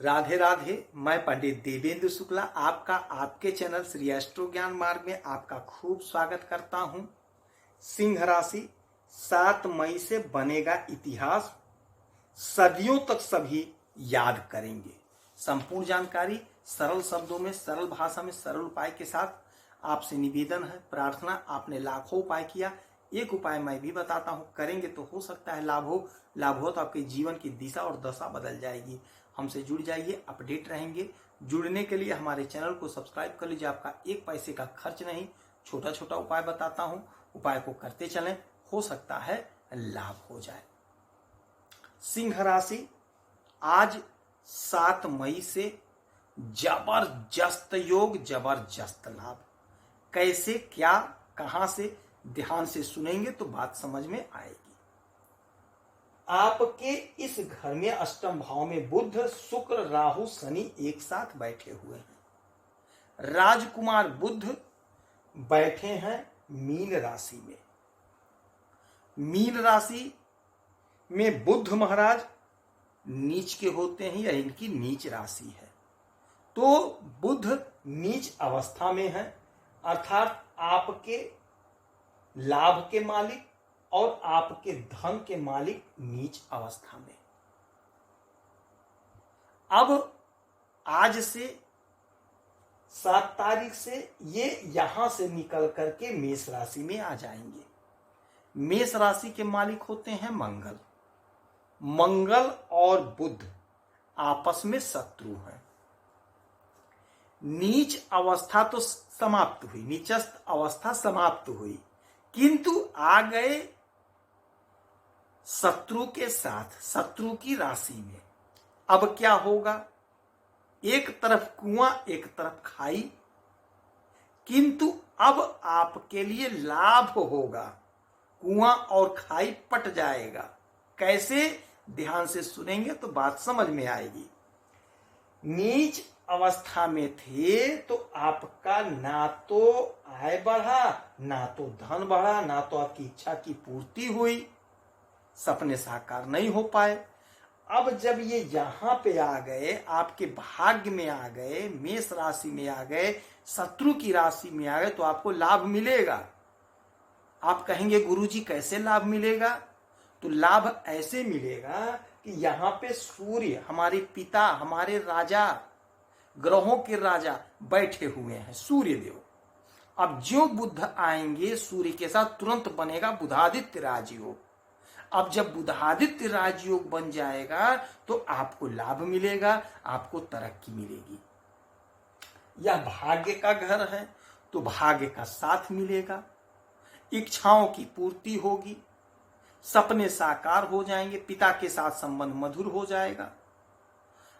राधे राधे। मैं पंडित देवेंद्र शुक्ला आपका आपके चैनल श्री एस्ट्रो ज्ञान मार्ग में आपका खूब स्वागत करता हूं। सिंह राशि 7 मई से बनेगा इतिहास, सदियों तक सभी याद करेंगे। संपूर्ण जानकारी सरल शब्दों में, सरल भाषा में, सरल उपाय के साथ आपसे निवेदन है, प्रार्थना। आपने लाखों उपाय किया, एक उपाय मैं भी बताता हूं, करेंगे तो हो सकता है लाभ हो तो आपके जीवन की दिशा और दशा बदल जाएगी। हमसे जुड़ जाइए, अपडेट रहेंगे। जुड़ने के लिए हमारे चैनल को सब्सक्राइब कर लीजिए, आपका एक पैसे का खर्च नहीं। छोटा छोटा उपाय बताता हूं, उपाय को करते चलें, हो सकता है लाभ हो जाए। सिंह राशि आज 7 मई से जबरदस्त योग, जबरदस्त लाभ। कैसे, क्या, कहां से, ध्यान से सुनेंगे तो बात समझ में आएगी। आपके इस घर में अष्टम भाव में बुध, शुक्र, राहु, शनि एक साथ बैठे हुए हैं। राजकुमार बुध बैठे हैं मीन राशि में। मीन राशि में बुध महाराज नीच के होते हैं, या इनकी नीच राशि है। तो बुध नीच अवस्था में है, अर्थात आपके लाभ के मालिक और आपके धन के मालिक नीच अवस्था में। अब आज से 7 तारीख से ये यहां से निकल करके मेष राशि में आ जाएंगे। मेष राशि के मालिक होते हैं मंगल। मंगल और बुध आपस में शत्रु हैं। नीच अवस्था तो समाप्त हुई, नीचस्थ अवस्था समाप्त हुई, किंतु आ गए शत्रु के साथ, शत्रु की राशि में। अब क्या होगा? एक तरफ कुआं, एक तरफ खाई, किंतु अब आपके लिए लाभ होगा। कुआं और खाई पट जाएगा। कैसे? ध्यान से सुनेंगे तो बात समझ में आएगी। नीच अवस्था में थे तो आपका ना तो आय बढ़ा, ना तो धन बढ़ा, ना तो आपकी इच्छा की पूर्ति हुई, सपने साकार नहीं हो पाए। अब जब ये यहां पे आ गए, आपके भाग्य में आ गए, मेष राशि में आ गए, शत्रु की राशि में आ गए, तो आपको लाभ मिलेगा। आप कहेंगे गुरुजी कैसे लाभ मिलेगा? तो लाभ ऐसे मिलेगा कि यहां पे सूर्य, हमारे पिता, हमारे राजा, ग्रहों के राजा बैठे हुए हैं, सूर्य देव। अब जो बुध आएंगे सूर्य के साथ, तुरंत बनेगा बुधादित्य राजयोग। अब जब बुधादित्य राजयोग बन जाएगा तो आपको लाभ मिलेगा, आपको तरक्की मिलेगी। यह भाग्य का घर है तो भाग्य का साथ मिलेगा, इच्छाओं की पूर्ति होगी, सपने साकार हो जाएंगे, पिता के साथ संबंध मधुर हो जाएगा।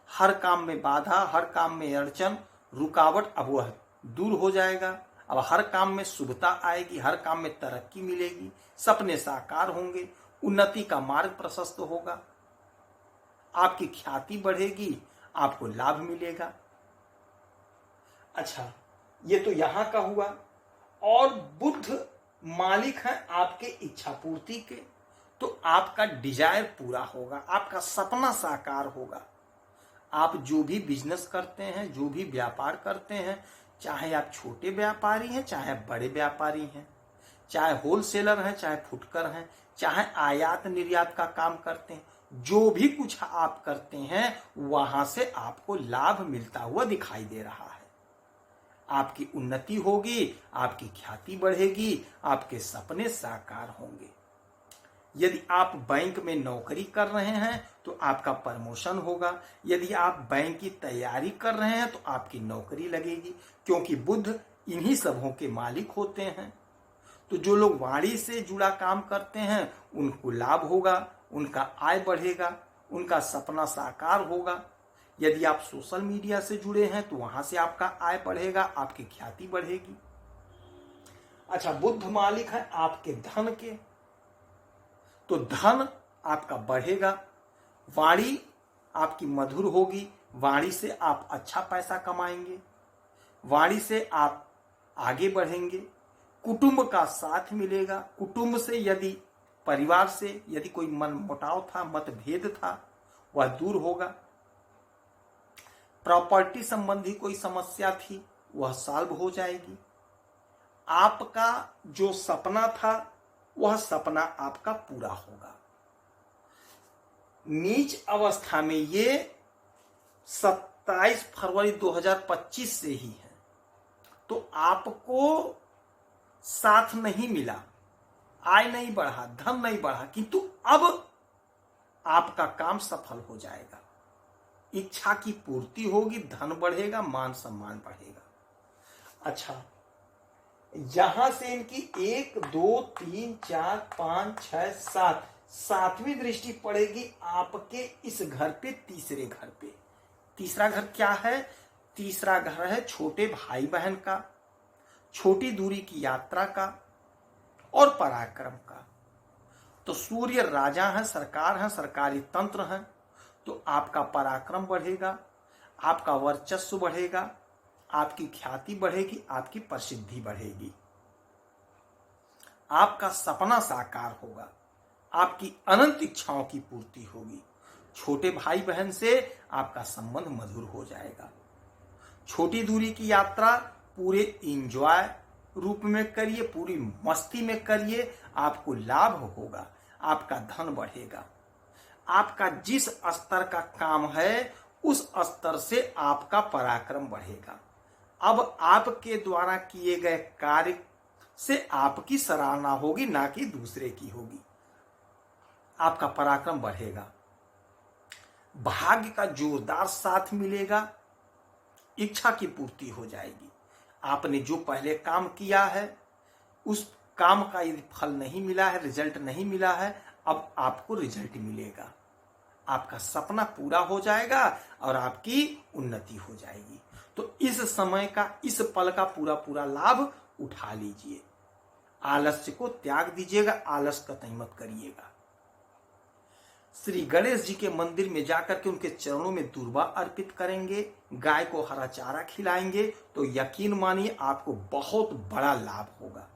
हर काम में बाधा, हर काम में अड़चन, रुकावट, अब वह दूर हो जाएगा। अब हर काम में शुभता आएगी, हर काम में तरक्की मिलेगी, सपने साकार होंगे, उन्नति का मार्ग प्रशस्त होगा, आपकी ख्याति बढ़ेगी, आपको लाभ मिलेगा। अच्छा, ये तो यहां का हुआ। और बुध मालिक है आपके इच्छा पूर्ति के, तो आपका डिजायर पूरा होगा, आपका सपना साकार होगा। आप जो भी बिजनेस करते हैं, जो भी व्यापार करते हैं, चाहे आप छोटे व्यापारी हैं, चाहे आप बड़े व्यापारी हैं, चाहे होलसेलर हैं, चाहे फुटकर हैं, चाहे आयात निर्यात का काम करते हैं, जो भी कुछ आप करते हैं वहां से आपको लाभ मिलता हुआ दिखाई दे रहा है। आपकी उन्नति होगी, आपकी ख्याति बढ़ेगी, आपके सपने साकार होंगे। यदि आप बैंक में नौकरी कर रहे हैं तो आपका प्रमोशन होगा। यदि आप बैंक की तैयारी कर रहे हैं तो आपकी नौकरी लगेगी, क्योंकि बुध इन्हीं सबों के मालिक होते हैं। तो जो लोग वाणी से जुड़ा काम करते हैं उनको लाभ होगा, उनका आय बढ़ेगा, उनका सपना साकार होगा। यदि आप सोशल मीडिया से जुड़े हैं तो वहां से आपका आय बढ़ेगा, आपकी ख्याति बढ़ेगी। अच्छा, बुध मालिक है आपके धन के, तो धन आपका बढ़ेगा, वाणी आपकी मधुर होगी, वाणी से आप अच्छा पैसा कमाएंगे, वाणी से आप आगे बढ़ेंगे, कुटुंब का साथ मिलेगा। कुटुंब से, यदि परिवार से यदि कोई मनमुटाव था, मतभेद था, वह दूर होगा। प्रॉपर्टी संबंधी कोई समस्या थी वह सॉल्व हो जाएगी। आपका जो सपना था वह सपना आपका पूरा होगा। नीच अवस्था में ये 27 फरवरी 2025 से ही है, तो आपको साथ नहीं मिला, आय नहीं बढ़ा, धन नहीं बढ़ा, किंतु अब आपका काम सफल हो जाएगा। इच्छा की पूर्ति होगी, धन बढ़ेगा, मान सम्मान बढ़ेगा। अच्छा, यहां से इनकी 1 2 3 4 5 6 7 सातवीं दृष्टि पड़ेगी आपके इस घर पे, तीसरे घर पे। तीसरा घर क्या है? तीसरा घर है छोटे भाई बहन का, छोटी दूरी की यात्रा का और पराक्रम का। तो सूर्य राजा है, सरकार है, सरकारी तंत्र है, तो आपका पराक्रम बढ़ेगा, आपका वर्चस्व बढ़ेगा, आपकी ख्याति बढ़ेगी, आपकी प्रसिद्धि बढ़ेगी, आपका सपना साकार होगा, आपकी अनंत इच्छाओं की पूर्ति होगी। छोटे भाई बहन से आपका संबंध मधुर हो जाएगा। छोटी दूरी की यात्रा पूरे एंजॉय रूप में करिए, पूरी मस्ती में करिए, आपको लाभ होगा, आपका धन बढ़ेगा। आपका जिस स्तर का काम है उस स्तर से आपका पराक्रम बढ़ेगा। अब आपके द्वारा किए गए कार्य से आपकी सराहना होगी, ना कि दूसरे की होगी। आपका पराक्रम बढ़ेगा, भाग्य का जोरदार साथ मिलेगा, इच्छा की पूर्ति हो जाएगी। आपने जो पहले काम किया है उस काम का यदि फल नहीं मिला है, रिजल्ट नहीं मिला है, अब आपको रिजल्ट मिलेगा। आपका सपना पूरा हो जाएगा और आपकी उन्नति हो जाएगी। तो इस समय का, इस पल का पूरा पूरा लाभ उठा लीजिए। आलस्य को त्याग दीजिएगा, आलस कतई मत करिएगा। श्री गणेश जी के मंदिर में जाकर के उनके चरणों में दूर्वा अर्पित करेंगे, गाय को हरा चारा खिलाएंगे, तो यकीन मानिए आपको बहुत बड़ा लाभ होगा।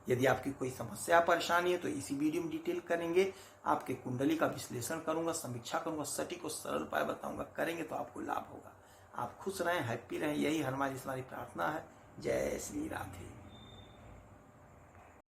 यदि आपकी कोई समस्या परेशानी है तो इसी वीडियो में डिटेल करेंगे, आपके कुंडली का विश्लेषण करूंगा, समीक्षा करूंगा, सटीक और सरल उपाय बताऊंगा। करेंगे तो आपको लाभ होगा। आप खुश रहें, हैप्पी रहें, यही हमारी प्रार्थना है। जय श्री राधे।